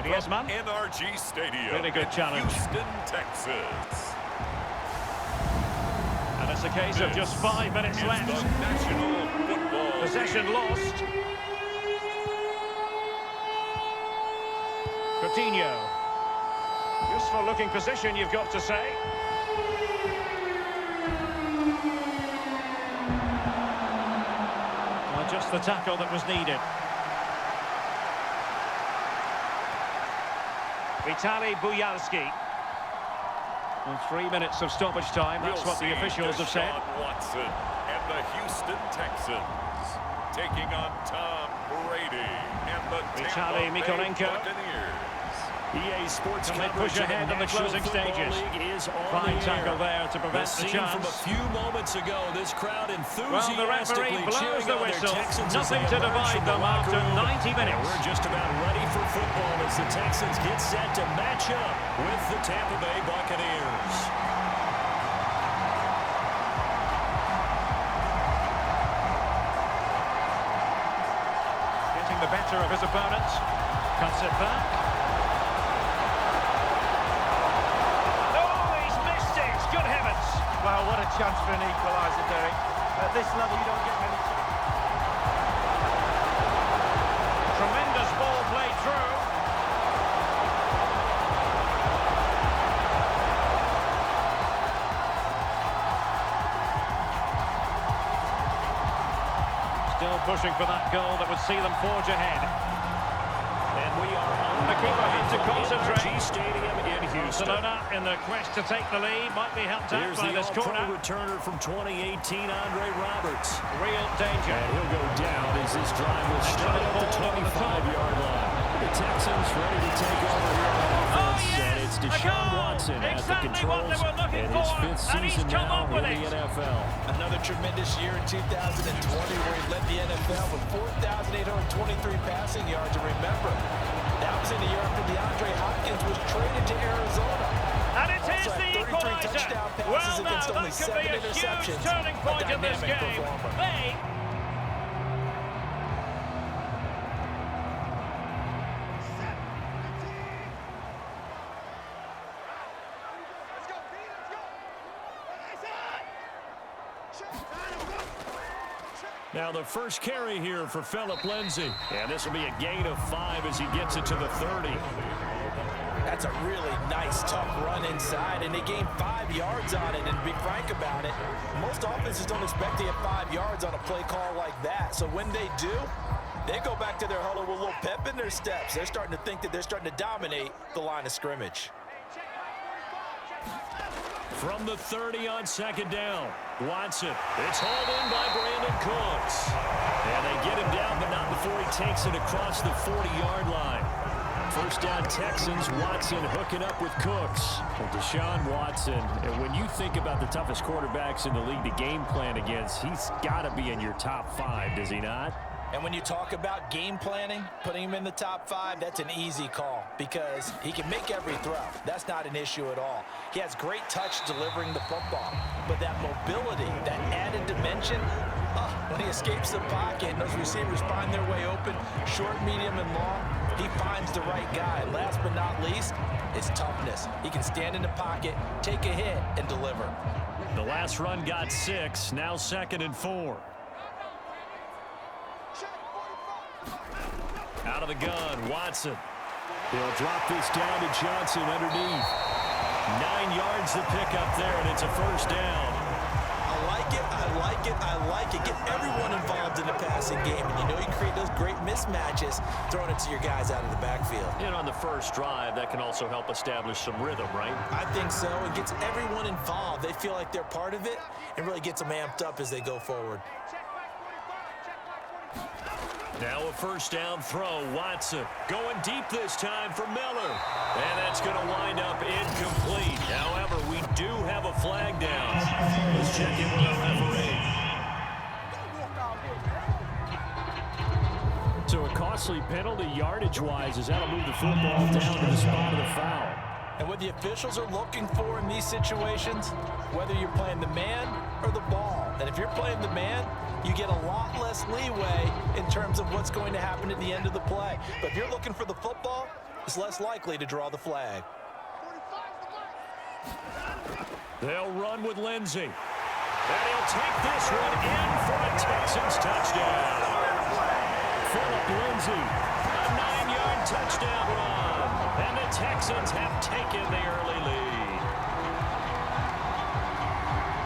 Griezmann. NRG Stadium. Really good challenge. Houston, Texas. And it's a case of just 5 minutes left. The National Football Possession League. lost. Coutinho. Useful looking position, you've got to say. Well, just the tackle that was needed. Vitaly Bujalski. And 3 minutes of stoppage time, that's what the officials have said. Watson and the Houston Texans taking on Tom Brady and the Tampa Bay Buccaneers. EA Sports Can they push ahead in the closing stages? Fine tackle there to prevent the chance. From a few moments ago, this crowd enthusiastically well, the referee blows the whistle. Nothing to divide them after 90 minutes. We're just about ready for football as the Texans get set to match up with the Tampa Bay Buccaneers. Getting the better of his opponent. Cuts it back. Good heavens. Well, what a chance for an equaliser, Derek. At this level, you don't get many chances. Tremendous ball played through. Still pushing for that goal that would see them forge ahead. And we are on the keeper had to concentrate. Stadium in Houston. Barcelona in the quest to take the lead might be helped out by this corner. Returner from 2018, Andre Roberts. Real danger. And he'll go down as this drive will start at the 25-yard line. The Texans ready to take over here on offense. And it's Deshaun Watson at the controls in his 5th season now in the NFL. Another tremendous year in 2020 where he led the NFL with 4,823 passing yards. And remember, that was in the year after DeAndre Hopkins was traded to Arizona. And it is the equalizer. Well, now that could be a huge turning point in this game. Now the first carry here for Phillip Lindsay. And this will be a gain of 5 as he gets it to the 30. That's a really nice, tough run inside, and they gained 5 yards on it. And to be frank about it, most offenses don't expect to get 5 yards on a play call like that. So when they do, they go back to their huddle with a little pep in their steps. They're starting to think that they're starting to dominate the line of scrimmage. From the 30 on second down, Watson. It's hauled in by Brandon Cooks. And they get him down, but not before he takes it across the 40-yard line. First down Texans, Watson hooking up with Cooks. Well, Deshaun Watson, and when you think about the toughest quarterbacks in the league to game plan against, he's got to be in your top 5, does he not? And when you talk about game planning, putting him in the top 5, that's an easy call because he can make every throw. That's not an issue at all. He has great touch delivering the football, but that mobility, that added dimension, when he escapes the pocket and those receivers find their way open, short, medium, and long, he finds the right guy. Last but not least, his toughness. He can stand in the pocket, take a hit, and deliver. The last run got 6, now 2nd and 4. Out of the gun, Watson. He'll drop this down to Johnson underneath. 9 yards to pick up there, and it's a first down. I like it, I like it, I like it. Get everyone involved in the passing game, and you know you create those great mismatches throwing it to your guys out of the backfield. And on the first drive, that can also help establish some rhythm, right? I think so. It gets everyone involved. They feel like they're part of it and really gets them amped up as they go forward. Now a first down throw, Watson going deep this time for Miller. And that's going to wind up incomplete. However, we do have a flag down. Let's check in with the referee. So a costly penalty yardage-wise as that'll move the football down to the spot of the foul. And what the officials are looking for in these situations, whether you're playing the man or the ball. And if you're playing the man, you get a lot less leeway in terms of what's going to happen at the end of the play. But if you're looking for the football, is less likely to draw the flag. They'll run with Lindsey. And he'll take this one in for a Texans touchdown. Phillip Lindsey, a 9-yard touchdown run. And the Texans have taken the early lead.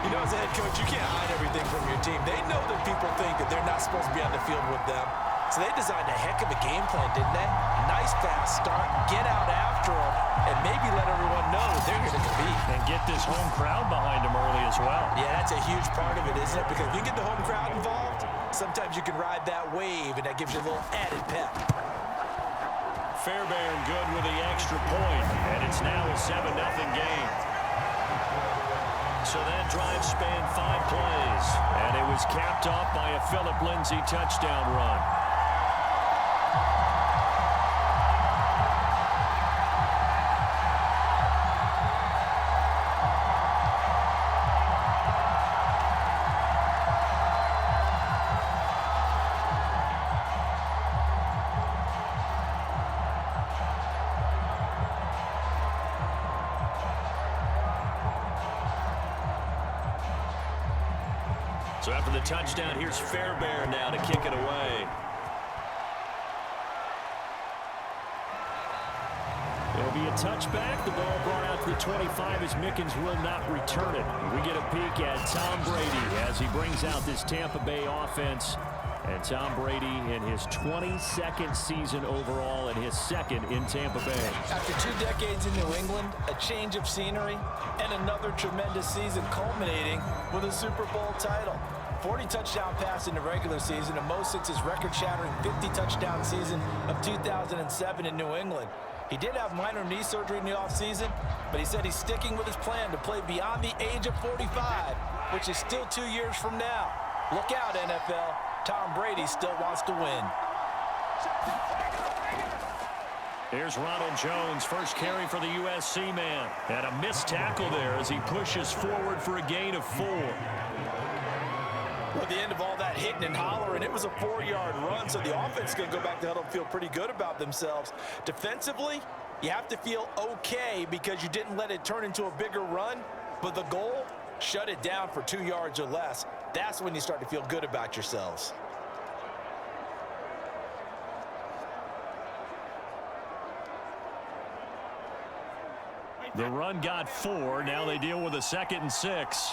You know, as a head coach, you can't hide everything from your team. They know that people think that they're not supposed to be on the field with them. So they designed a heck of a game plan, didn't they? Nice fast start, get out after them, and maybe let everyone know that they're going to compete. And get this home crowd behind them early as well. Yeah, that's a huge part of it, isn't it? Because if you get the home crowd involved, sometimes you can ride that wave, and that gives you a little added pep. Fairbairn good with the extra point, and it's now a 7-0 game. So that drive spanned 5 plays, and it was capped off by a Phillip Lindsey touchdown run. So after the touchdown, here's Fairbairn now to kick it away. It'll be a touchback. The ball brought out to the 25 as Mickens will not return it. We get a peek at Tom Brady as he brings out this Tampa Bay offense. And Tom Brady in his 22nd season overall and his second in Tampa Bay. After 2 decades in New England, a change of scenery, and another tremendous season culminating with a Super Bowl title. 40 touchdown pass in the regular season, and most since his record-shattering 50-touchdown season of 2007 in New England. He did have minor knee surgery in the offseason, but he said he's sticking with his plan to play beyond the age of 45, which is still 2 years from now. Look out, NFL. Tom Brady still wants to win. Here's Ronald Jones, first carry for the USC man. And a missed tackle there as he pushes forward for a gain of 4. Well, at the end of all that hitting and hollering, it was a 4-yard run, so the offense is going to go back to huddle and feel pretty good about themselves. Defensively, you have to feel okay because you didn't let it turn into a bigger run, but the goal, shut it down for 2 yards or less. That's when you start to feel good about yourselves. The run got 4. Now they deal with a 2nd and 6.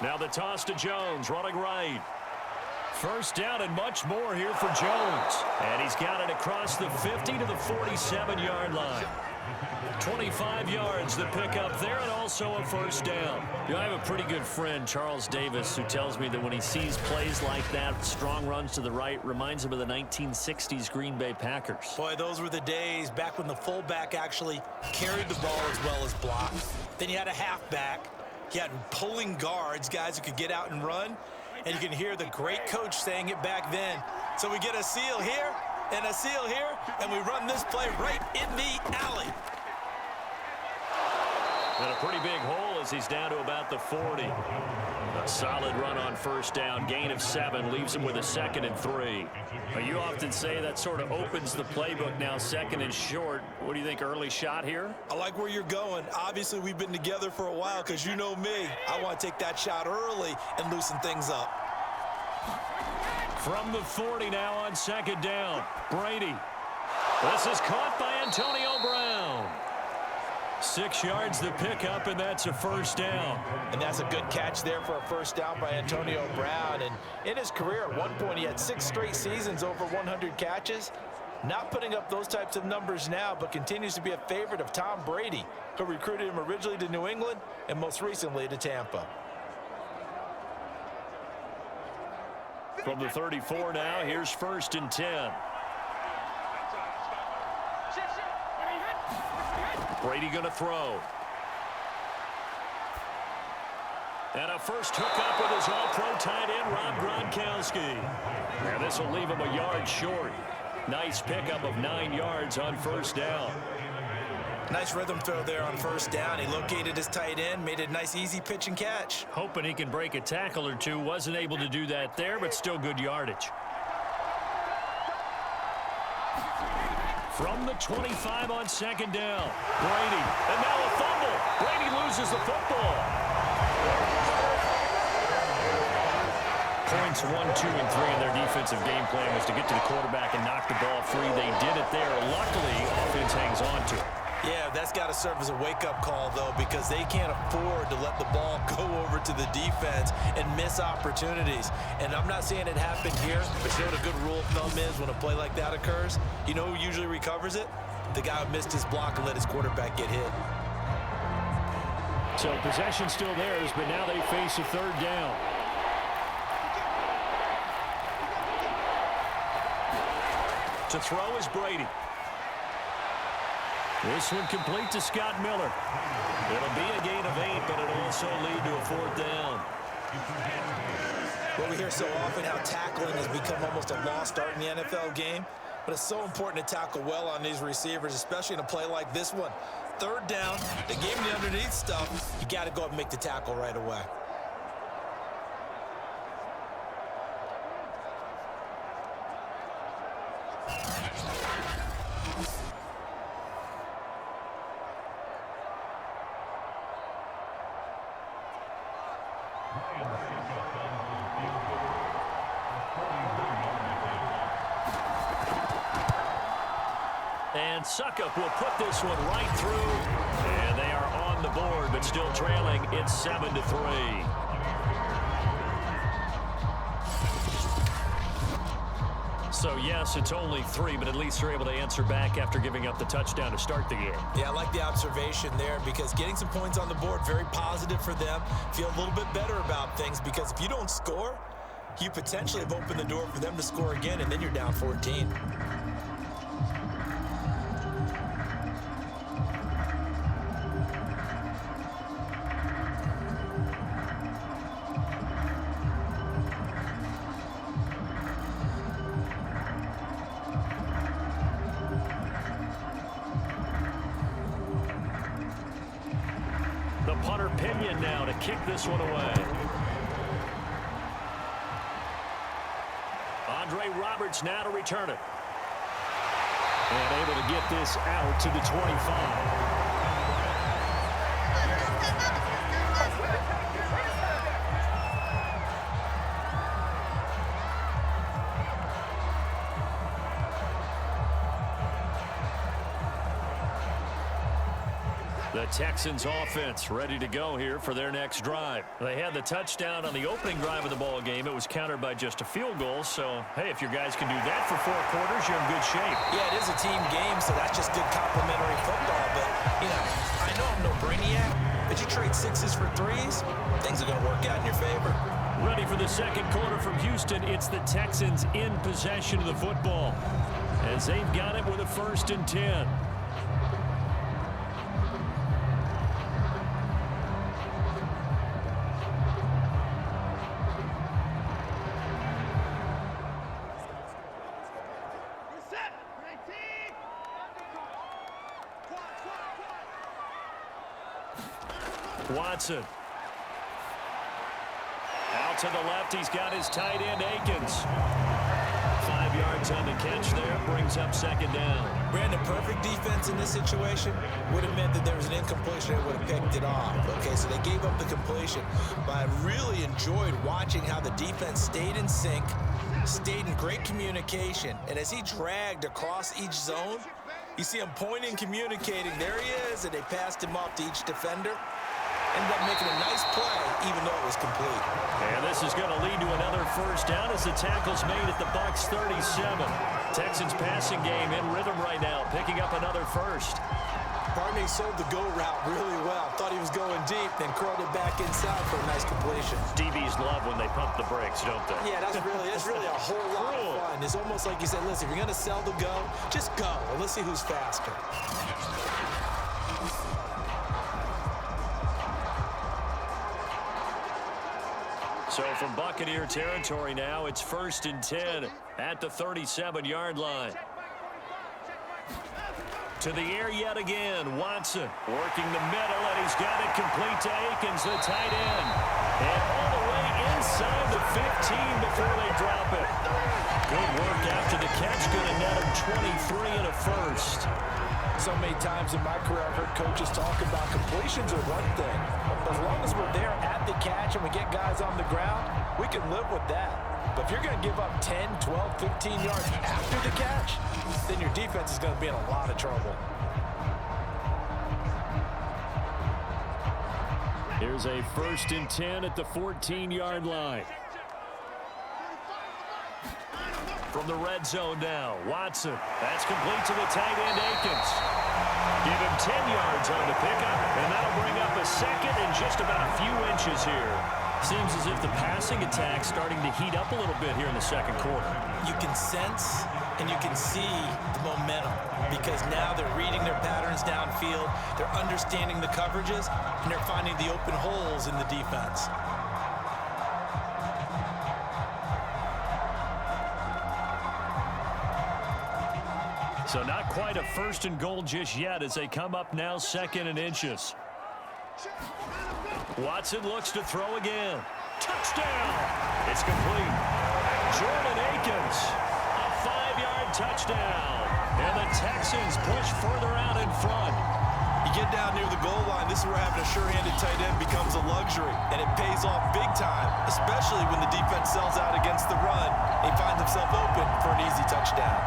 Now the toss to Jones, running right. First down and much more here for Jones. And he's got it across the 50 to the 47-yard line. 25 yards the pickup there, and also a first down. You know, I have a pretty good friend, Charles Davis, who tells me that when he sees plays like that, strong runs to the right, reminds him of the 1960s Green Bay Packers. Boy, those were the days back when the fullback actually carried the ball as well as blocked. Then you had a halfback. You had pulling guards, guys who could get out and run. And you can hear the great coach saying it back then. So we get a seal here and a seal here, and we run this play right in the alley. And a pretty big hole as he's down to about the 40. A solid run on first down. Gain of 7 leaves him with a 2nd and 3. You often say that sort of opens the playbook now, 2nd and short. What do you think, early shot here? I like where you're going. Obviously, we've been together for a while because you know me. I want to take that shot early and loosen things up. From the 40 now on 2nd down. Brady. This is caught by Antonio Brown. 6 yards the pickup, and that's a first down. And that's a good catch there for a first down by Antonio Brown. And in his career, at one point, he had 6 straight seasons over 100 catches. Not putting up those types of numbers now, but continues to be a favorite of Tom Brady, who recruited him originally to New England and most recently to Tampa. From the 34 now, here's 1st and 10. Brady going to throw. And a first hookup with his all-pro tight end, Rob Gronkowski. And this will leave him a yard short. Nice pickup of 9 yards on first down. Nice rhythm throw there on first down. He located his tight end, made a nice easy pitch and catch. Hoping he can break a tackle or two. Wasn't able to do that there, but still good yardage. From the 25 on second down. Brady, and now a fumble. Brady loses the football. Points 1, 2, and 3 in their defensive game plan was to get to the quarterback and knock the ball free. They did it there. Luckily, offense hangs on to it. Yeah, that's got to serve as a wake-up call, though, because they can't afford to let the ball go over to the defense and miss opportunities. And I'm not saying it happened here, but you know what a good rule of thumb is when a play like that occurs? You know who usually recovers it? The guy who missed his block and let his quarterback get hit. So possession still theirs, but now they face a third down. To throw is Brady. This one complete to Scott Miller. It'll be a gain of 8, but it'll also lead to a fourth down. Well, we hear so often how tackling has become almost a lost art in the NFL game, but it's so important to tackle well on these receivers, especially in a play like this one. Third down, they gave him the underneath stuff. You got to go up and make the tackle right away. And Suckup will put this one right through. And they are on the board, but still trailing. It's 7-3. So, yes, it's only 3, but at least they're able to answer back after giving up the touchdown to start the game. Yeah, I like the observation there because getting some points on the board, very positive for them. Feel a little bit better about things because if you don't score, you potentially have opened the door for them to score again, and then you're down 14. Punter Pinion now to kick this one away. Andre Roberts now to return it. And able to get this out to the 25. The Texans offense ready to go here for their next drive. They had the touchdown on the opening drive of the ball game. It was countered by just a field goal. So, hey, if your guys can do that for 4 quarters, you're in good shape. Yeah, it is a team game, so that's just good complimentary football. But, you know, I know I'm no brainiac, but you trade 6s for 3s, things are going to work out in your favor. Ready for the second quarter from Houston. It's the Texans in possession of the football as they've got it with a 1st and 10. Watson. Out to the left, he's got his tight end, Akins. 5 yards on the catch there, brings up 2nd down. Brandon, perfect defense in this situation would have meant that there was an incompletion and would have picked it off. Okay, so they gave up the completion, but I really enjoyed watching how the defense stayed in sync, stayed in great communication, and as he dragged across each zone, you see him pointing, communicating, there he is, and they passed him off to each defender. Ended up making a nice play, even though it was complete. And this is going to lead to another 1st down as the tackle's made at the Bucs 37. Texans passing game in rhythm right now, picking up another 1st. Barney sold the go route really well. Thought he was going deep, then curled it back inside for a nice completion. DBs love when they pump the brakes, don't they? Yeah, that's really a whole lot of fun. It's almost like you said, listen, if you're going to sell the go, just go. And let's see who's faster. So from Buccaneer territory now, it's 1st and 10 at the 37-yard line. To the air yet again, Watson working the middle, and he's got it complete to Akins, the tight end. And all the way inside the 15 before they drop it. Good work out after the catch, going to net him 23 and a first. So many times in my career, I've heard coaches talk about completions are one thing. As long as we're there at the catch and we get guys on the ground, we can live with that. But if you're going to give up 10, 12, 15 yards after the catch, then your defense is going to be in a lot of trouble. Here's a 1st and 10 at the 14-yard line. From the red zone now, Watson. That's complete to the tight end, Akins. Give him 10 yards on the pickup, and that'll bring up a second and just about a few inches here. Seems as if the passing attack's starting to heat up a little bit here in the second quarter. You can sense and you can see the momentum because now they're reading their patterns downfield, they're understanding the coverages, and they're finding the open holes in the defense. So not quite a 1st and goal just yet as they come up now 2nd and inches. Watson looks to throw again. Touchdown! It's complete. Jordan Akins, a 5-yard touchdown. And the Texans push further out in front. You get down near the goal line, this is where having a sure-handed tight end becomes a luxury, and it pays off big time, especially when the defense sells out against the run. He finds himself open for an easy touchdown.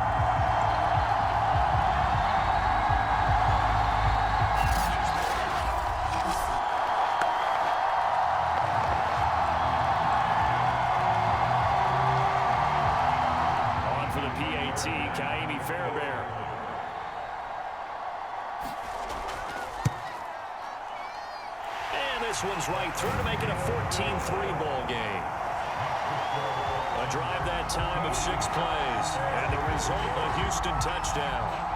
This one's right through to make it a 14-3 ball game. A drive that time of 6 plays, and the result, a Houston touchdown.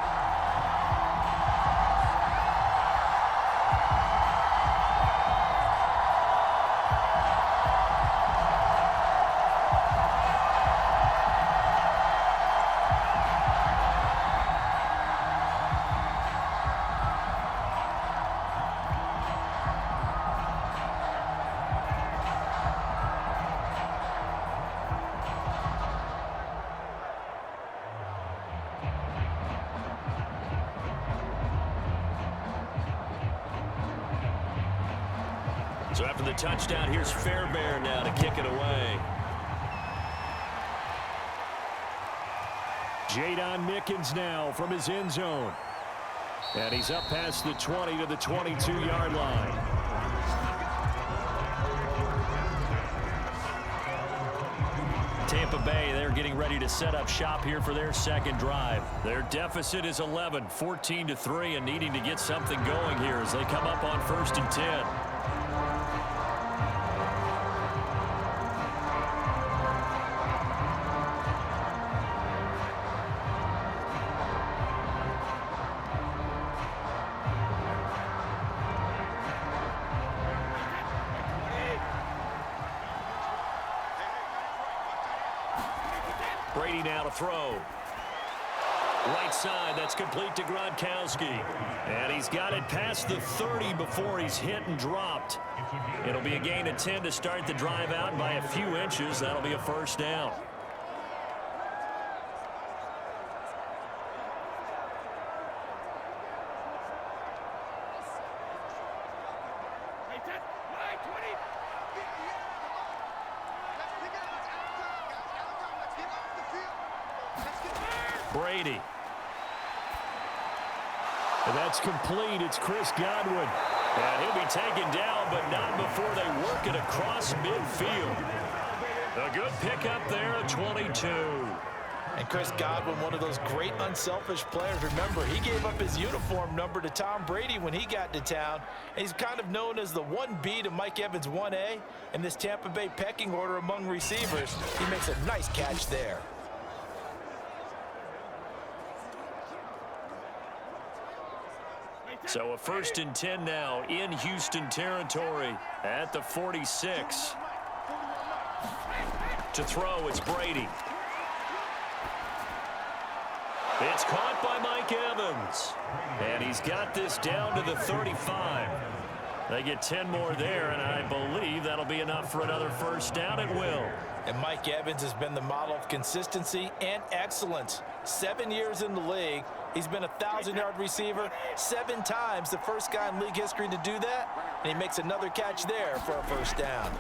So after the touchdown, here's Fairbairn now to kick it away. Jadon Mickens now from his end zone. And he's up past the 20 to the 22-yard line. Tampa Bay, they're getting ready to set up shop here for their second drive. Their deficit is 11, 14-3, and needing to get something going here as they come up on 1st and 10. Brady now to throw. Right side, that's complete to Gronkowski. And he's got it past the 30 before he's hit and dropped. It'll be a gain of 10 to start the drive out by a few inches. That'll be a 1st down. Brady. And that's complete. It's Chris Godwin. And he'll be taken down, but not before they work it across midfield. A good pickup there at 22. And Chris Godwin, one of those great unselfish players. Remember, he gave up his uniform number to Tom Brady when he got to town. And he's kind of known as the 1B to Mike Evans' 1A. In this Tampa Bay pecking order among receivers, he makes a nice catch there. So a 1st and 10 now in Houston territory at the 46. To throw, it's Brady. It's caught by Mike Evans. And he's got this down to the 35. They get 10 more there, and I believe that'll be enough for another first down. It will. And Mike Evans has been the model of consistency and excellence. 7 years in the league. He's been a 1,000-yard receiver 7 times, the first guy in league history to do that. And he makes another catch there for a first down.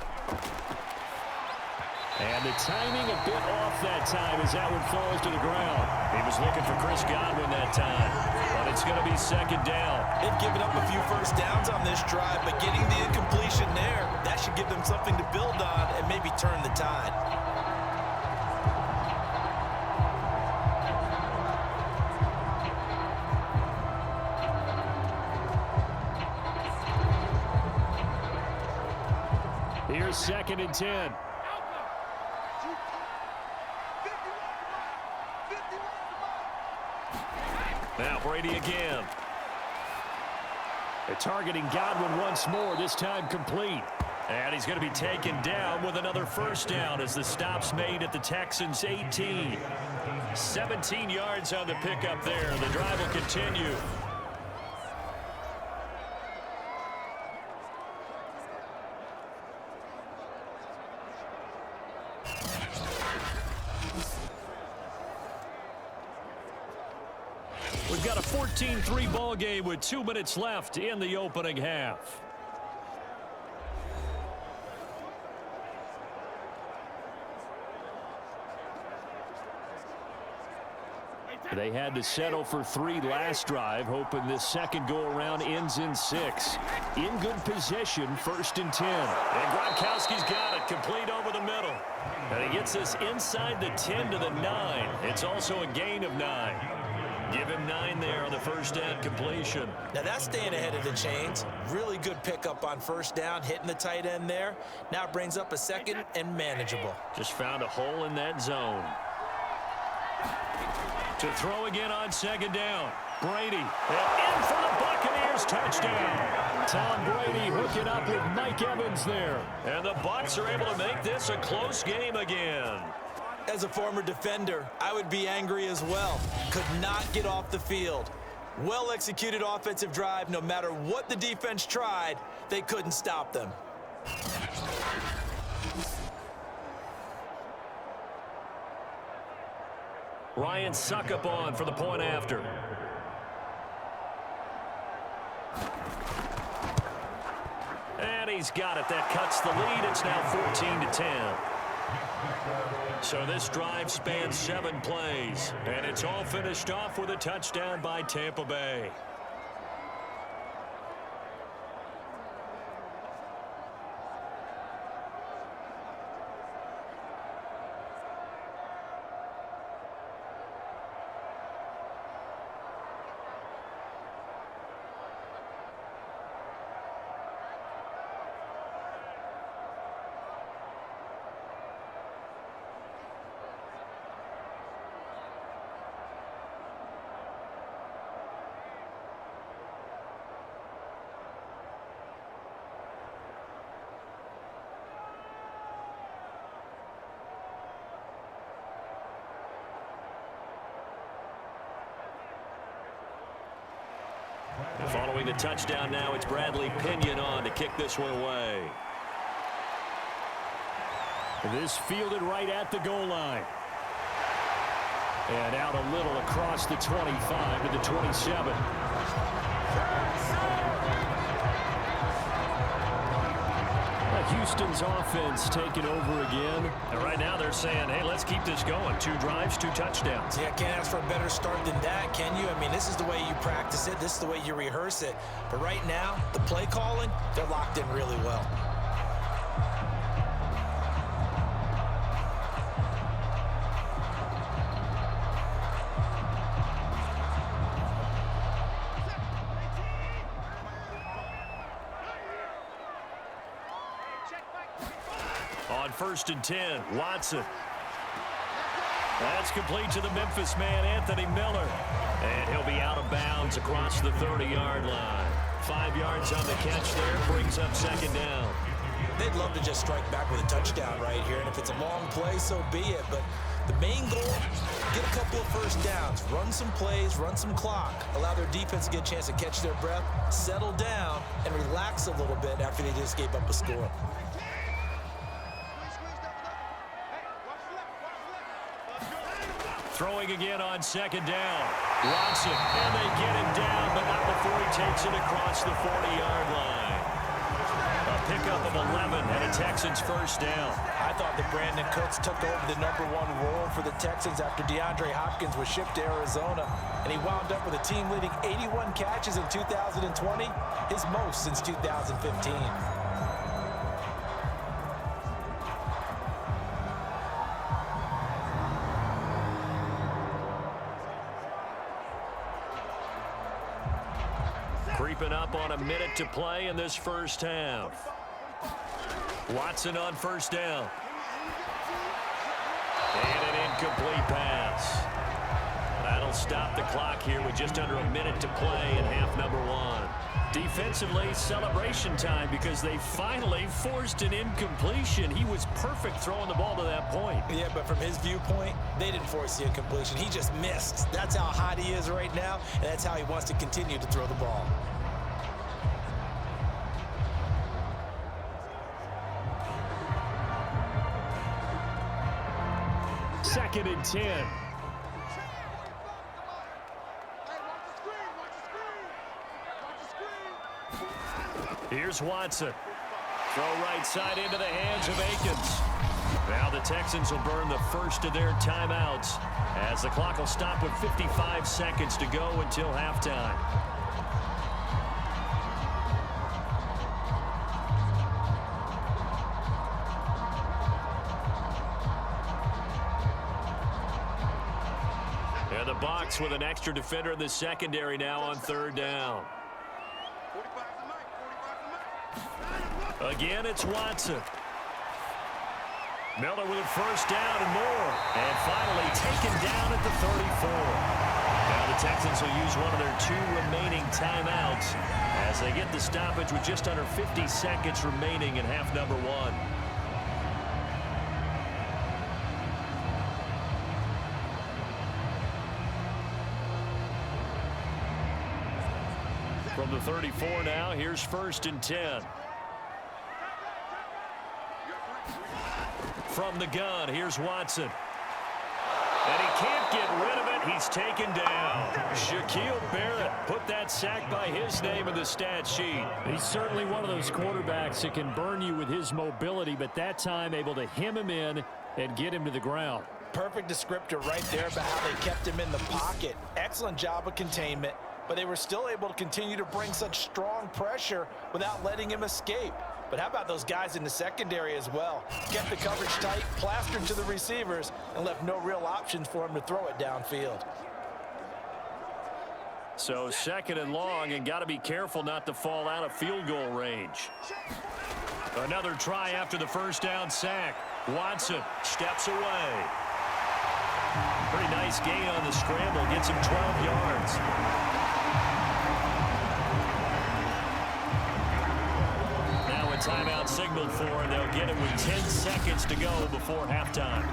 And the timing a bit off that time as that one falls to the ground. He was looking for Chris Godwin that time, but it's going to be second down. They've given up a few first downs on this drive, but getting the incompletion there, that should give them something to build on and maybe turn the tide. Here's second and 10. Now Brady again. They're targeting Godwin once more, this time complete. And he's going to be taken down with another first down as the stop's made at the Texans' 18. 17 yards on the pickup there. The drive will continue. We've got a 14-3 ball game with 2 minutes left in the opening half. They had to settle for 3 last drive, hoping this second go-around ends in 6. In good position, 1st and 10. And Gronkowski's got it, complete over the middle. And he gets this inside the 10 to the 9. It's also a gain of 9. Give him 9 there on the first down completion. Now that's staying ahead of the chains. Really good pickup on first down, hitting the tight end there. Now it brings up a second and manageable. Just found a hole in that zone. To throw again on second down. Brady. In for the Buccaneers, touchdown. Tom Brady hooking up with Mike Evans there. And the Bucs are able to make this a close game again. As a former defender, I would be angry as well. Could not get off the field. Well-executed offensive drive. No matter what the defense tried, they couldn't stop them. Ryan Suckup on for the point after. And he's got it. That cuts the lead. It's now 14-10. So this drive spans 7 plays, and it's all finished off with a touchdown by Tampa Bay. Following the touchdown now, it's Bradley Pinion on to kick this one away. This fielded right at the goal line. And out a little across the 25 to the 27. Houston's offense taking over again. And right now they're saying, hey, let's keep this going. 2 drives, 2 touchdowns. Yeah, can't ask for a better start than that, can you? I mean, this is the way you practice it. This is the way you rehearse it. But right now, the play calling, they're locked in really well. On 1st and 10, Watson. That's complete to the Memphis man, Anthony Miller. And he'll be out of bounds across the 30-yard line. 5 yards on the catch there, brings up second down. They'd love to just strike back with a touchdown right here, and if it's a long play, so be it. But the main goal, get a couple of first downs, run some plays, run some clock, allow their defense to get a chance to catch their breath, settle down, and relax a little bit after they just gave up a score. Throwing again on second down. Watson, and they get him down, but not before he takes it across the 40-yard line. A pickup of 11 and a Texans first down. I thought that Brandon Cooks took over the #1 role for the Texans after DeAndre Hopkins was shipped to Arizona, and he wound up with a team-leading 81 catches in 2020, his most since 2015. Creeping up on a minute to play in this first half. Watson on first down. And an incomplete pass. That'll stop the clock here with just under a minute to play in half number 1. Defensively, celebration time because they finally forced an incompletion. He was perfect throwing the ball to that point. Yeah, but from his viewpoint, they didn't force the incompletion. He just missed. That's how hot he is right now, and that's how he wants to continue to throw the ball. Second and 10. Here's Watson. Throw right side into the hands of Akins. Now the Texans will burn the first of their timeouts as the clock will stop with 55 seconds to go until halftime. And the Bucs with an extra defender in the secondary now on third down. Again, it's Watson. Miller with a first down and more. And finally taken down at the 34. Now the Texans will use one of their 2 remaining timeouts as they get the stoppage with just under 50 seconds remaining in half number 1. From the 34 now, here's first and 10. From the gun, here's Watson. And he can't get rid of it. He's taken down. Shaquille Barrett put that sack by his name in the stat sheet. He's certainly one of those quarterbacks that can burn you with his mobility, but that time able to hem him in and get him to the ground. Perfect descriptor right there about how they kept him in the pocket. Excellent job of containment, but they were still able to continue to bring such strong pressure without letting him escape. But how about those guys in the secondary as well? Kept the coverage tight, plastered to the receivers, and left no real options for him to throw it downfield. So second and long, and got to be careful not to fall out of field goal range. Another try after the first down sack. Watson steps away. Pretty nice gain on the scramble. Gets him 12 yards. Timeout signaled for, and they'll get it with 10 seconds to go before halftime.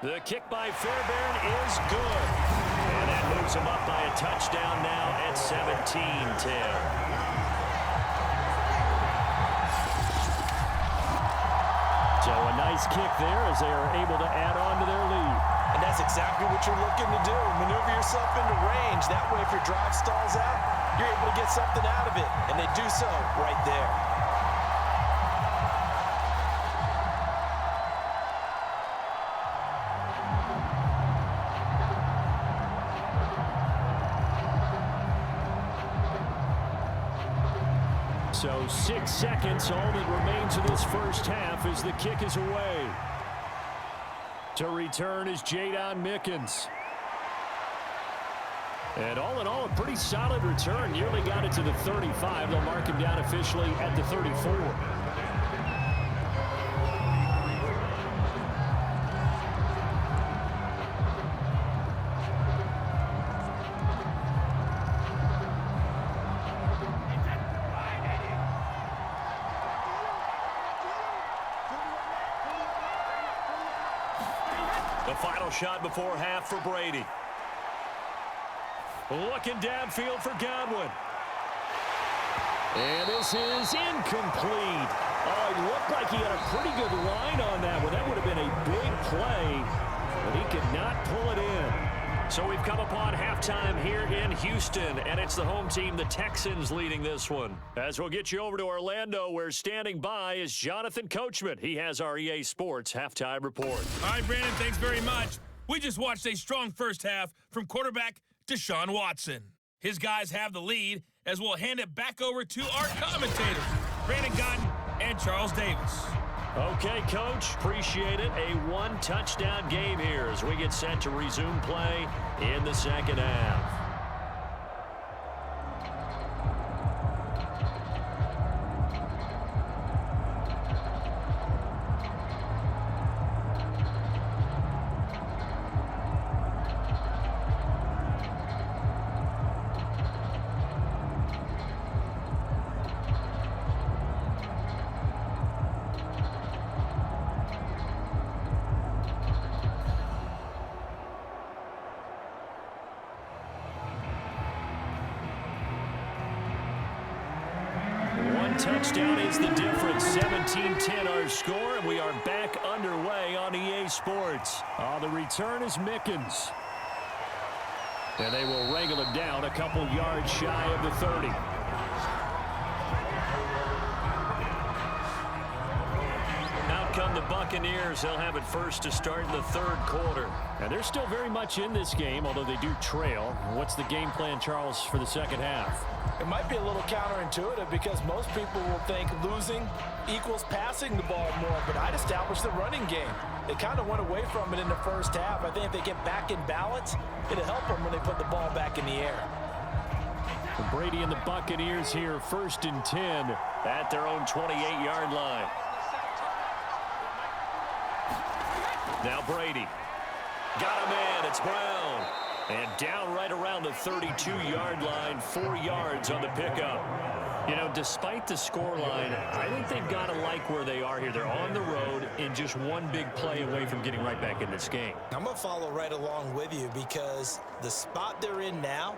The kick by Fairbairn is good. And that moves him up by a touchdown now at 17-10. So a nice kick there as they are able to add on to their lead. And that's exactly what you're looking to do. Maneuver yourself into range. That way, if your drive stalls out, you're able to get something out of it. And they do so right there. So 6 seconds, all that remains of this first half as the kick is away. To return is Jadon Mickens. And all in all, a pretty solid return. Nearly got it to the 35. They'll mark him down officially at the 34. The final shot before half for Brady. Looking downfield for Godwin. And this is incomplete. Oh, it looked like he had a pretty good line on that one. That would have been a big play, but he could not pull it in. So we've come upon halftime here in Houston, and it's the home team, the Texans, leading this one. As we'll get you over to Orlando, where standing by is Jonathan Coachman. He has our EA Sports halftime report. All right, Brandon, thanks very much. We just watched a strong first half from quarterback Deshaun Watson. His guys have the lead, as we'll hand it back over to our commentators, Brandon Gotton and Charles Davis. Okay, Coach, appreciate it. A one-touchdown game here as we get set to resume play in the second half. Touchdown is the difference. 17-10 our score, and we are back underway on EA Sports. The return is Mickens. And they will wrangle him down a couple yards shy of the 30. Out come the Buccaneers. They'll have it first to start the third quarter. And they're still very much in this game, although they do trail. What's the game plan, Charles, for the second half? It might be a little counterintuitive because most people will think losing equals passing the ball more, but I'd establish the running game. They kind of went away from it in the first half. I think if they get back in balance, it'll help them when they put the ball back in the air. Brady and the Buccaneers here, 1st and 10 at their own 28-yard line. Now Brady. Got a man. It's Brown. And down right around the 32-yard line, 4 yards on the pickup. You know, despite the scoreline, I think they've got to like where they are here. They're on the road and just one big play away from getting right back in this game. I'm going to follow right along with you because the spot they're in now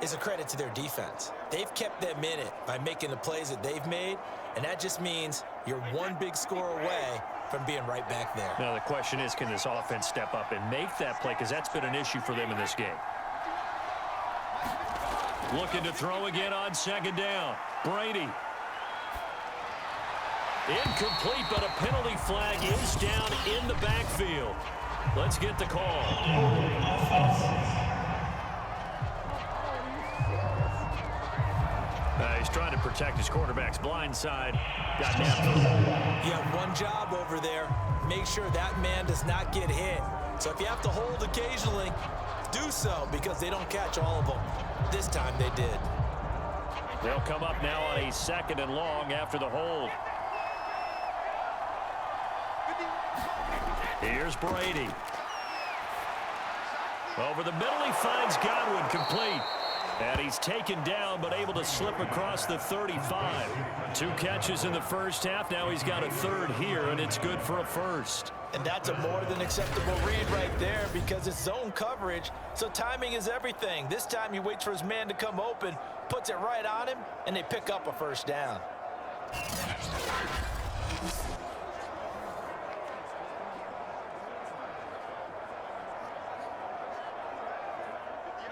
is a credit to their defense. They've kept them in it by making the plays that they've made, and that just means you're one big score away from being right back there. Now the question is, can this offense step up and make that play? Because that's been an issue for them in this game. Looking to throw again on second down. Brady. Incomplete, but a penalty flag is down in the backfield. Let's get the call. He's trying to protect his quarterback's blind side. Got napped. You have one job over there. Make sure that man does not get hit. So if you have to hold occasionally, do so because they don't catch all of them. This time they did. They'll come up now on a 2nd and long after the hold. Here's Brady. Over the middle, he finds Godwin, complete. And he's taken down, but able to slip across the 35. 2 catches in the first half. Now he's got a 3rd here, and it's good for a 1st. And that's a more than acceptable read right there because it's zone coverage, so timing is everything. This time he waits for his man to come open, puts it right on him, and they pick up a 1st down.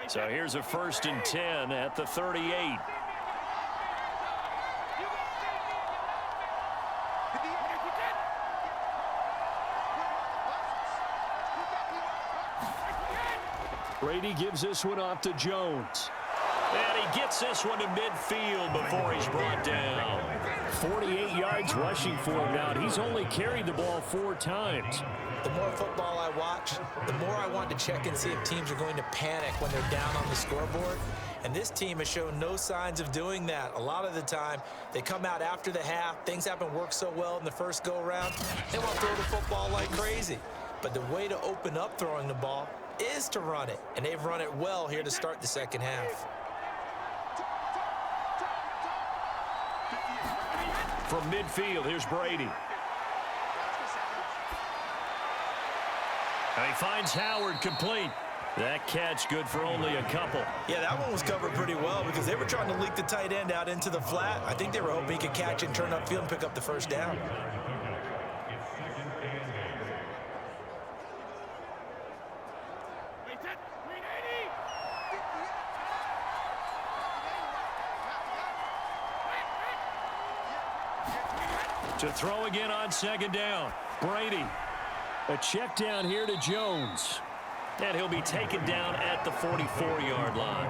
So here's a 1st and 10 at the 38. Brady gives this one off to Jones. And he gets this one to midfield before he's brought down. 48 yards rushing for him now. He's only carried the ball 4 times. The more football I watch, the more I want to check and see if teams are going to panic when they're down on the scoreboard. And this team has shown no signs of doing that. A lot of the time, they come out after the half. Things haven't worked so well in the first go-around. They want to throw the football like crazy. But the way to open up throwing the ball is to run it. And they've run it well here to start the second half. From midfield, here's Brady. And he finds Howard complete. That catch good for only a couple. Yeah, that one was covered pretty well because they were trying to leak the tight end out into the flat. I think they were hoping he could catch it and turn upfield and pick up the first down. To throw again on second down. Brady. A check down here to Jones. And he'll be taken down at the 44-yard line.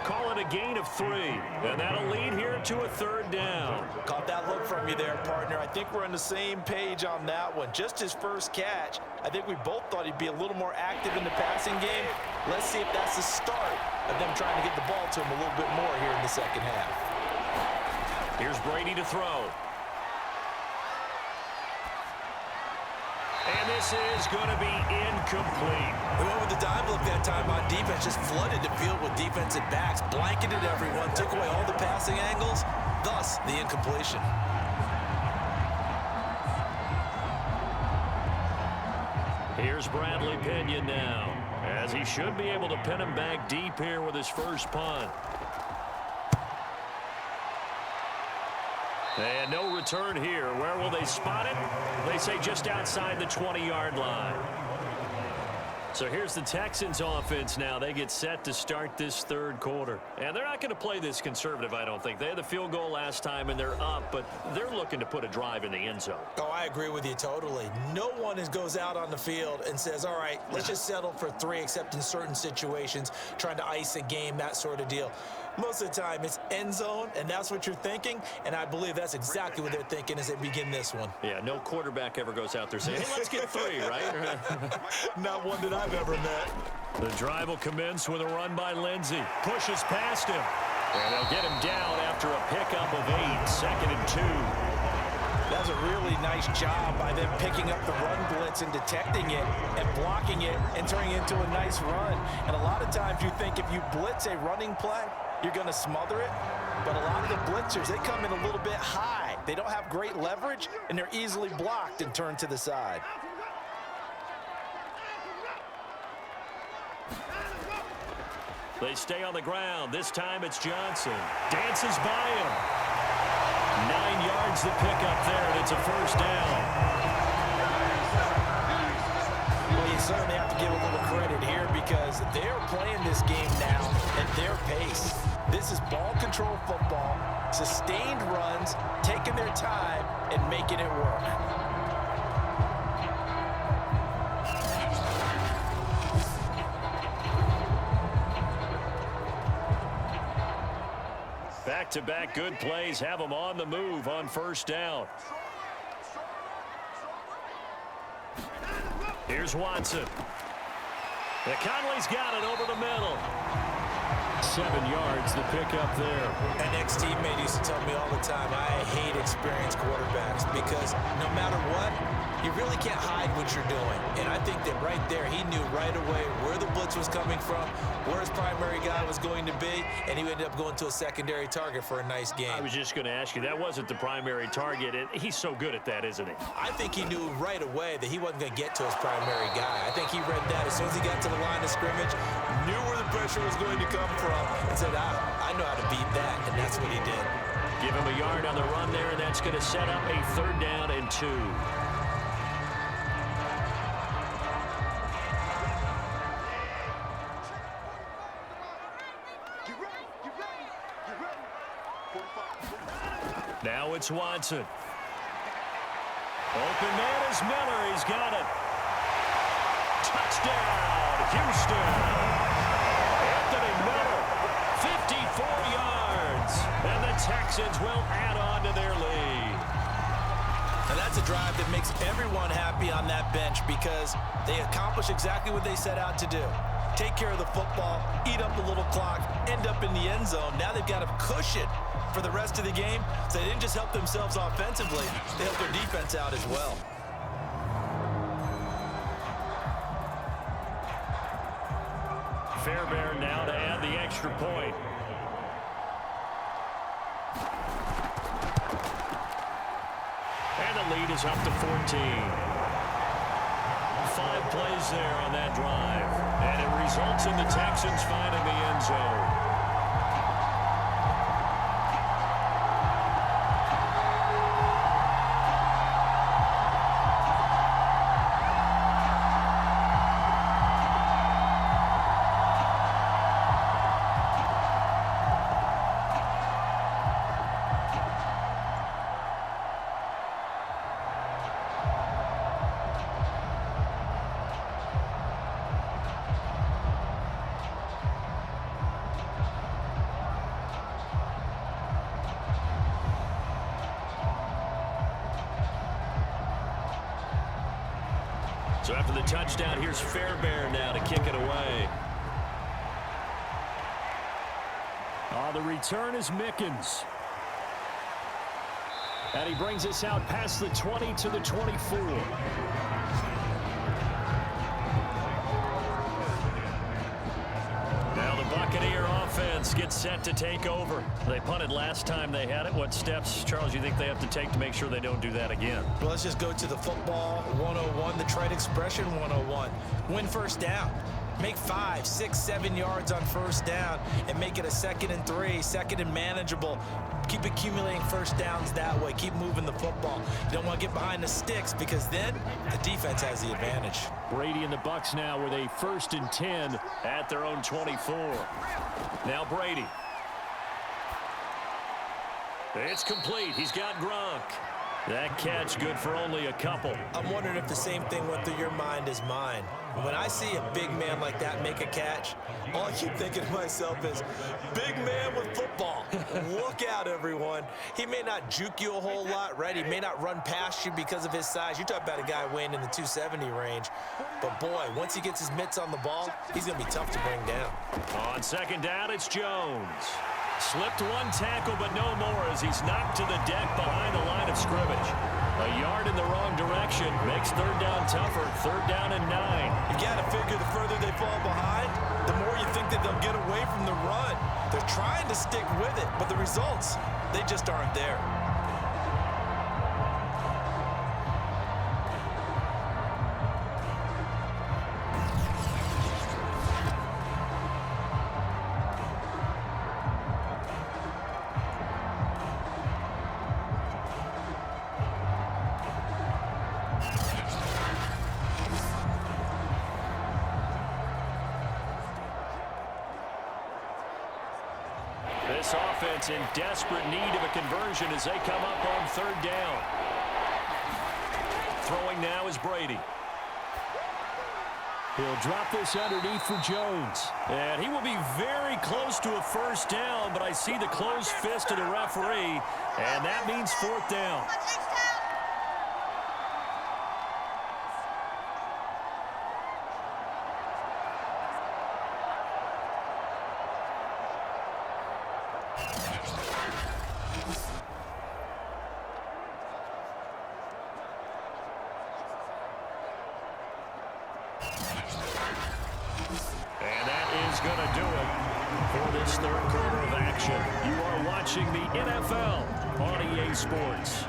Call it a gain of 3. And that'll lead here to a third down. Caught that look from you there, partner. I think we're on the same page on that one. Just his first catch. I think we both thought he'd be a little more active in the passing game. Let's see if that's the start of them trying to get the ball to him a little bit more here in the second half. Here's Brady to throw. And this is going to be incomplete. We went with the dime look that time on defense, just flooded the field with defensive backs, blanketed everyone, took away all the passing angles, thus the incompletion. Here's Bradley Pinion now, as he should be able to pin him back deep here with his first punt. And no return here. Where will they spot it? They say just outside the 20-yard line. So here's the Texans offense now. They get set to start this third quarter. And they're not going to play this conservative, I don't think. They had the field goal last time, and they're up, but they're looking to put a drive in the end zone. Oh, I agree with you totally. No one goes out on the field and says, all right, let's just settle for 3, except in certain situations, trying to ice a game, that sort of deal. Most of the time, it's end zone, and that's what you're thinking, and I believe that's exactly what they're thinking as they begin this one. Yeah, no quarterback ever goes out there saying, hey, let's get 3, right? Not one that I've ever met. The drive will commence with a run by Lindsey. Pushes past him. And they'll get him down after a pickup of 8. 2nd and 2. That's a really nice job by them picking up the run blitz and detecting it and blocking it and turning it into a nice run. And a lot of times you think if you blitz a running play, you're going to smother it. But a lot of the blitzers, they come in a little bit high. They don't have great leverage, and they're easily blocked and turned to the side. They stay on the ground. This time it's Johnson. Dances by him. 9 yards to pick up there, and it's a first down. Well, you certainly have to give a little credit here because they're playing this game now at their pace. This is ball control football, sustained runs, taking their time, and making it work. Back-to-back good plays have them on the move on first down. Here's Watson. The Conley's got it over the middle. 7 yards the pickup there. An ex-teammate used to tell me all the time, I hate experienced quarterbacks because no matter what, you really can't hide what you're doing. And I think that right there, he knew right away where the blitz was coming from, where his primary guy was going to be, and he ended up going to a secondary target for a nice game. I was just going to ask you, that wasn't the primary target, and he's so good at that, isn't he? I think he knew right away that he wasn't going to get to his primary guy. I think he read that as soon as he got to the line of scrimmage, knew where the pressure was going to come from, and said, I know how to beat that, and that's what he did. Give him a yard on the run there, and that's going to set up a 3rd down and 2. Now it's Watson. Open man is Miller. He's got it. Touchdown, Houston. Anthony Miller, Texans will add on to their lead. And that's a drive that makes everyone happy on that bench because they accomplish exactly what they set out to do. Take care of the football, eat up the little clock, end up in the end zone. Now they've got a cushion for the rest of the game. So they didn't just help themselves offensively, they helped their defense out as well. Fairbairn now to add the extra point. And the lead is up to 14. 5 plays there on that drive. And it results in the Texans finding the end zone. So after the touchdown, here's Fairbairn now to kick it away. The return is Mickens. And he brings us out past the 20 to the 24. Now the Buccaneer offense gets set to take over. They punted last time they had it. What steps, Charles, you think they have to take to make sure they don't do that again? Well, let's just go to the football 101, the trade expression 101. Win first down. Make 5, 6, 7 yards on first down and make it a 2nd and 3, 2nd and manageable. Keep accumulating first downs that way. Keep moving the football. You don't want to get behind the sticks because then the defense has the advantage. Brady and the Bucs now with a 1st and 10 at their own 24. Now Brady. It's complete. He's got Gronk. That catch good for only a couple. I'm wondering if the same thing went through your mind as mine. When I see a big man like that make a catch, all I keep thinking to myself is, big man with football. Look out, everyone. He may not juke you a whole lot, right? He may not run past you because of his size. You're talking about a guy weighing in the 270 range. But, boy, once he gets his mitts on the ball, he's going to be tough to bring down. On 2nd down, it's Jones. Slipped one tackle, but no more as he's knocked to the deck behind the line of scrimmage. A yard in the wrong direction makes 3rd down tougher. 3rd down and 9. You got to figure the further they fall behind, the more you think that they'll get away from the run. They're trying to stick with it, but the results, they just aren't there. This offense in desperate need of a conversion as they come up on 3rd down. Throwing now is Brady. He'll drop this underneath for Jones. And he will be very close to a 1st down, but I see the closed fist of the referee, and that means 4th down. And that is going to do it for this 3rd quarter of action. You are watching the NFL on EA Sports.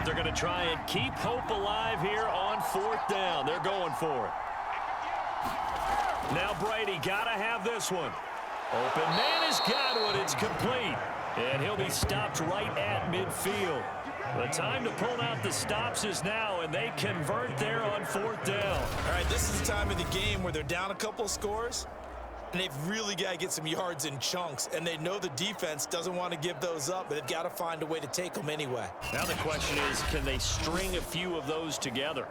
They're going to try and keep hope alive here on 4th down. They're going for it. Now Brady got to have this one. Open man has got one. It's complete. And he'll be stopped right at midfield. The time to pull out the stops is now, and they convert there on 4th down. All right, this is the time of the game where they're down a couple of scores. and they've really got to get some yards in chunks, and they know the defense doesn't want to give those up, but they've got to find a way to take them anyway. Now the question is, can they string a few of those together?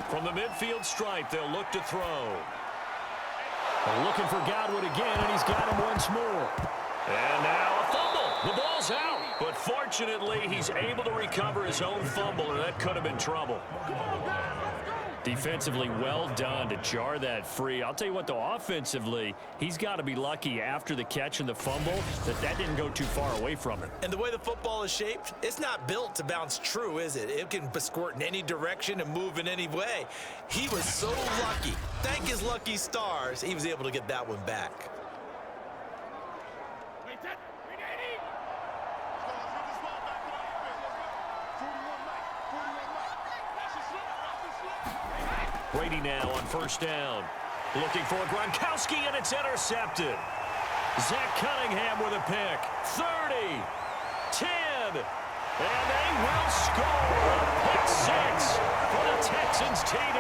From the midfield stripe, they'll look to throw. They're looking for Godwin again, and he's got him once more. And now a fumble. The ball's out. But fortunately, he's able to recover his own fumble, or that could have been trouble. Defensively, well done to jar that free. I'll tell you what, though, offensively, he's got to be lucky after the catch and the fumble that didn't go too far away from him. And the way the football is shaped, it's not built to bounce true, is it? It can squirt in any direction and move in any way. He was so lucky. Thank his lucky stars, he was able to get that one back. Brady now on first down. Looking for Gronkowski, and it's intercepted. Zach Cunningham with a pick. 30, 10, and they will score. Pick 6 for the Texans TD.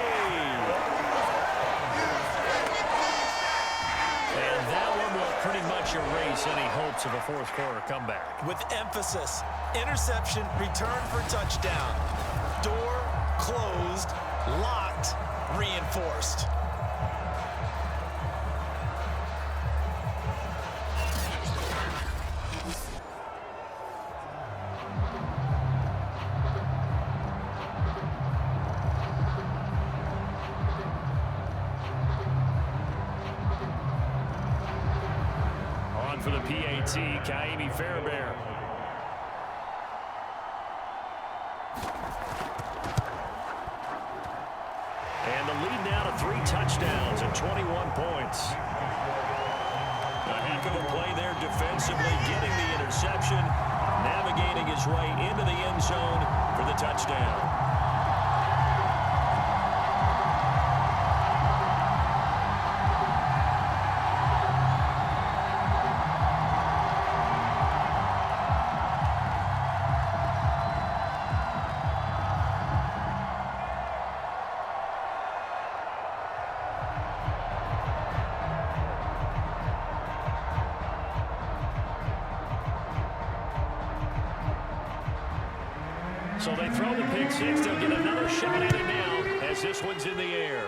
And that one will pretty much erase any hopes of a fourth quarter comeback. With emphasis, interception, return for touchdown. Door closed, locked, reinforced. On for the PAT, Kaimi Fairbairn. And the lead now to 3 touchdowns and 21 points. A heck of a play there defensively, getting the interception, navigating his way into the end zone for the touchdown. So they throw the pick 6. They'll get another shot at it now as this one's in the air.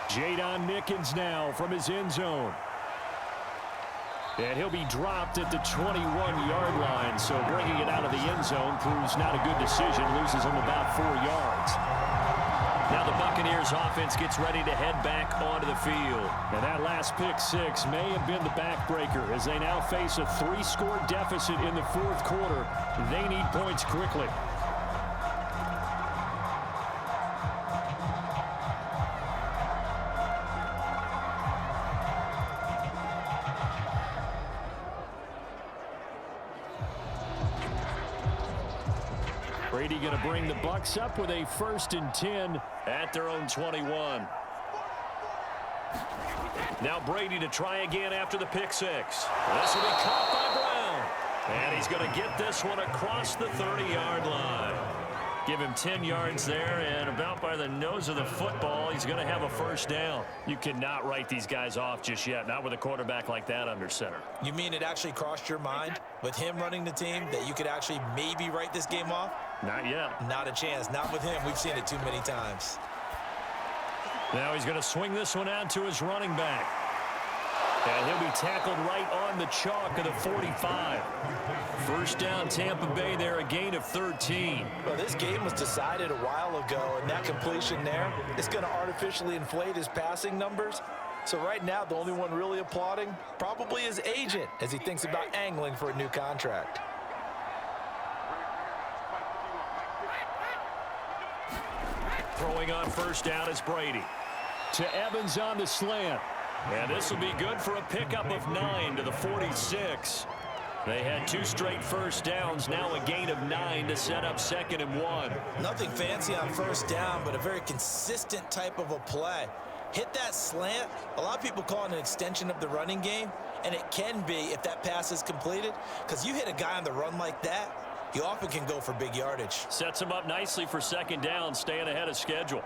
Jadon Mickens now from his end zone. And he'll be dropped at the 21-yard line. So bringing it out of the end zone proves not a good decision. Loses him about 4 yards. Now the Buccaneers offense gets ready to head back onto the field. And that last pick 6 may have been the backbreaker as they now face a 3-score deficit in the fourth quarter. They need points quickly. Brady going to bring the Bucs up with a 1st and 10 at their own 21. Now Brady to try again after the pick 6. This will be caught by Brown. And he's going to get this one across the 30-yard line. Give him 10 yards there, and about by the nose of the football, he's going to have a 1st down. You cannot write these guys off just yet, not with a quarterback like that under center. You mean it actually crossed your mind with him running the team that you could actually maybe write this game off? Not yet. Not a chance. Not with him. We've seen it too many times. Now he's going to swing this one out to his running back. And he'll be tackled right on the chalk of the 45. 1st down, Tampa Bay there, a gain of 13. Well, this game was decided a while ago, and that completion there is going to artificially inflate his passing numbers. So right now, the only one really applauding probably his agent as he thinks about angling for a new contract. Throwing on 1st down is Brady. To Evans on the slant. And this will be good for a pickup of 9 to the 46. They had 2 straight 1st downs, now a gain of 9 to set up 2nd and 1. Nothing fancy on 1st down, but a very consistent type of a play. hit that slant. A lot of people call it an extension of the running game, and it can be if that pass is completed, because you hit a guy on the run like that, he often can go for big yardage. Sets him up nicely for second down, staying ahead of schedule.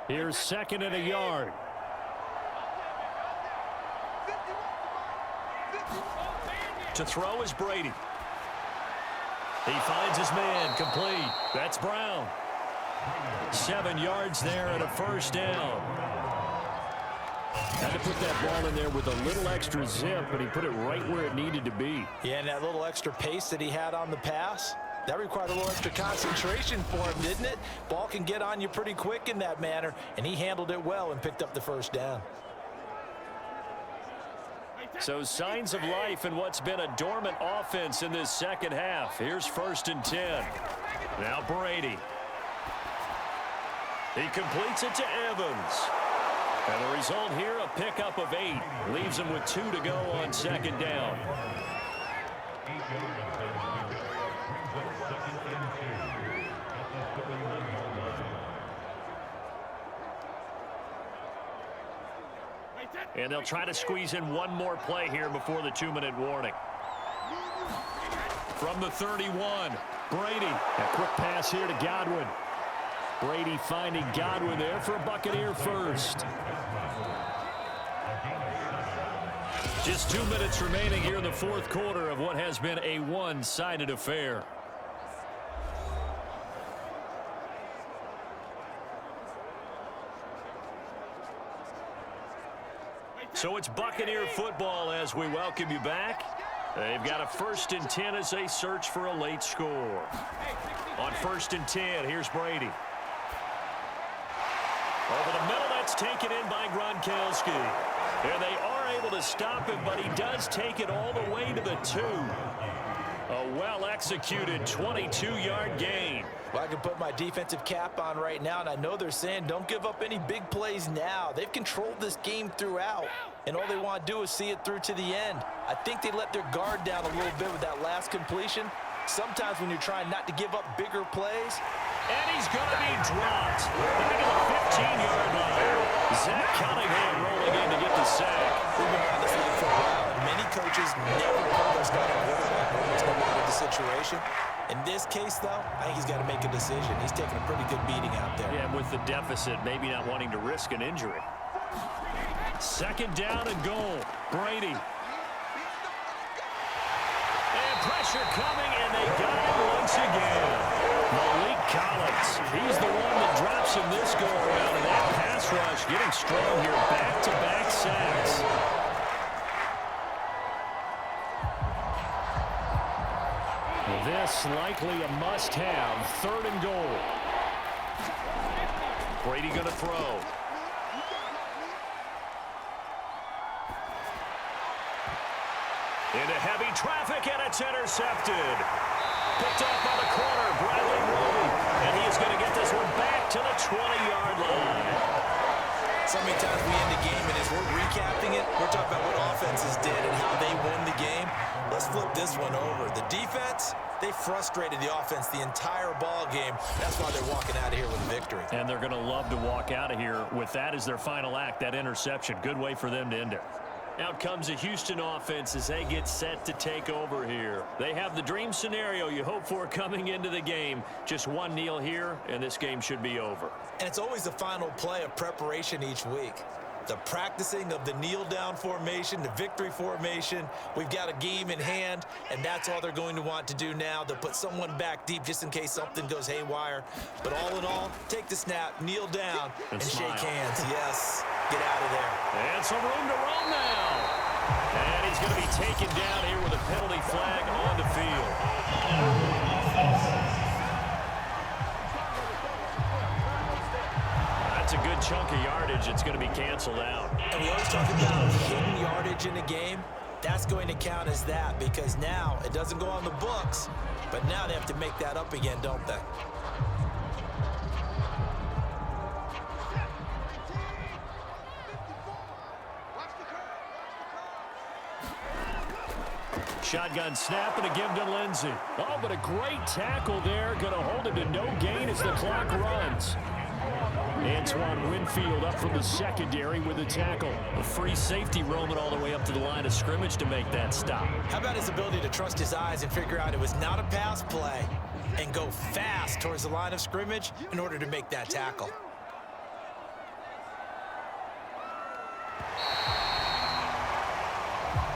Here's second and a yard. To throw is Brady. He finds his man, complete. That's Brown. 7 yards there and a first down. Had to put that ball in there with a little extra zip, but he put it right where it needed to be. Yeah, and that little extra pace that he had on the pass, that required a little extra concentration for him, didn't it? Ball can get on you pretty quick in that manner, and he handled it well and picked up the first down. So signs of life in what's been a dormant offense in this second half. Here's 1st and 10. Now Brady. He completes it to Evans. And the result here, a pickup of 8. Leaves him with 2 to go on second down. And they'll try to squeeze in one more play here before the 2-minute warning. From the 31, Brady. A quick pass here to Godwin. Brady finding Godwin there for a Buccaneer first. Just 2 minutes remaining here in the fourth quarter of what has been a one-sided affair. So it's Buccaneer football as we welcome you back. They've got a 1st and 10 as they search for a late score. On 1st and 10, here's Brady. Over the middle, that's taken in by Gronkowski. And they are able to stop him, but he does take it all the way to the 2. A well-executed 22-yard gain. Well, I can put my defensive cap on right now, and I know they're saying don't give up any big plays now. They've controlled this game throughout, and all they want to do is see it through to the end. I think they let their guard down a little bit with that last completion. Sometimes when you're trying not to give up bigger plays. And he's going to be dropped back at the 15-yard line. Zach Cunningham rolling in to get the sack. We've been around this league for a while, and many coaches never pull their starting quarterback when there's no longer the situation. In this case, though, I think he's got to make a decision. He's taking a pretty good beating out there. Yeah, with the deficit, maybe not wanting to risk an injury. Second down and goal. Brady. And pressure coming, and they got him once again. Malik Collins. He's the one that drops him this go-around, and that pass rush getting strong here. Back-to-back sacks. This likely a must-have. 3rd and goal. Brady going to throw. Into heavy traffic, and it's intercepted. Picked up on the corner, Bradley Roby. And he is going to get this one back to the 20-yard line. So many times we end the game, and as we're recapping it, we're talking about what offenses did and how they won the game. Let's flip this one over. The defense, they frustrated the offense the entire ball game. That's why they're walking out of here with a victory. And they're going to love to walk out of here with that as their final act, that interception. Good way for them to end it. Out comes the Houston offense as they get set to take over here. They have the dream scenario you hope for coming into the game. Just one kneel here, and this game should be over. And it's always the final play of preparation each week. The practicing of the kneel-down formation, the victory formation. We've got a game in hand, and that's all they're going to want to do now. They'll put someone back deep just in case something goes haywire. But all in all, take the snap, kneel down, and shake hands. Yes, get out of there. And some room to roam now. And he's going to be taken down here with a penalty flag on the field. That's a good chunk of yardage. It's going to be canceled out. And we always talk about hidden yardage in a game. That's going to count as that because now it doesn't go on the books, but now they have to make that up again, don't they? Shotgun snap and a give to Lindsey. Oh, but a great tackle there. Going to hold him to no gain as the clock runs. Antoine Winfield up from the secondary with the tackle. A free safety roaming all the way up to the line of scrimmage to make that stop. How about his ability to trust his eyes and figure out it was not a pass play and go fast towards the line of scrimmage in order to make that tackle?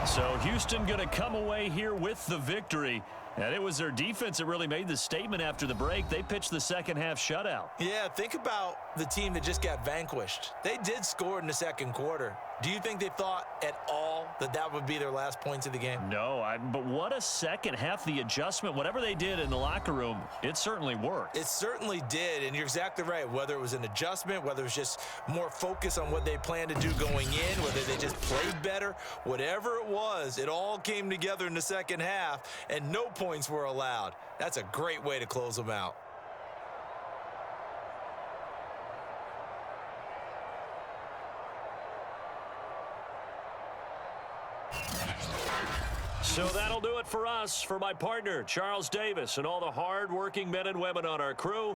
So Houston going to come away here with the victory. And it was their defense that really made the statement after the break. They pitched the second half shutout. Yeah, think about the team that just got vanquished. They did score in the second quarter. Do you think they thought at all that that would be their last points of the game? No, but what a second half. The adjustment, whatever they did in the locker room, it certainly worked. It certainly did, and you're exactly right. Whether it was an adjustment, whether it was just more focus on what they planned to do going in, whether they just played better, whatever it was, it all came together in the second half, and no points were allowed. That's a great way to close them out. So that'll do it for us. For my partner, Charles Davis, and all the hard-working men and women on our crew,